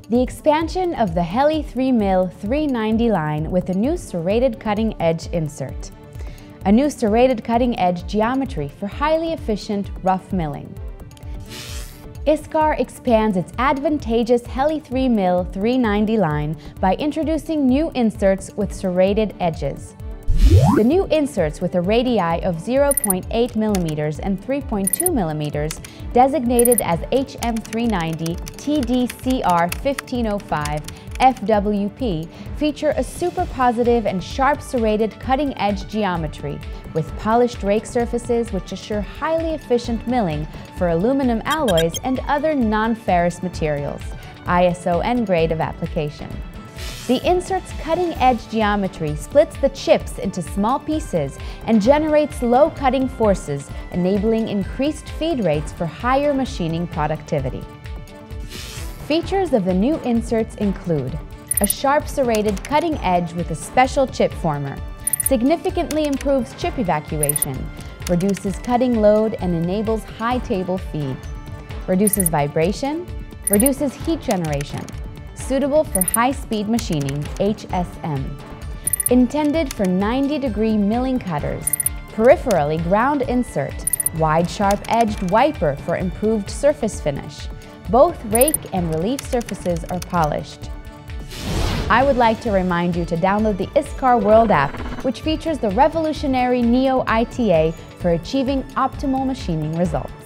The expansion of the HELI3MILL 390 line with a new serrated cutting-edge insert. A new serrated cutting-edge geometry for highly efficient rough milling. ISCAR expands its advantageous HELI3MILL 390 line by introducing new inserts with serrated edges. The new inserts with a radii of 0.8 mm and 3.2 mm, designated as HM390 TDCR 1505 FWP, feature a super positive and sharp serrated cutting-edge geometry with polished rake surfaces which assure highly efficient milling for aluminum alloys and other non-ferrous materials, ISO N grade of application. The insert's cutting-edge geometry splits the chips into small pieces and generates low cutting forces, enabling increased feed rates for higher machining productivity. Features of the new inserts include a sharp serrated cutting edge with a special chip former, significantly improves chip evacuation, reduces cutting load and enables high table feed, reduces vibration, reduces heat generation, suitable for high-speed machining, HSM. Intended for 90-degree milling cutters, peripherally ground insert, wide sharp-edged wiper for improved surface finish. Both rake and relief surfaces are polished. I would like to remind you to download the ISCAR World app, which features the revolutionary Neo ITA for achieving optimal machining results.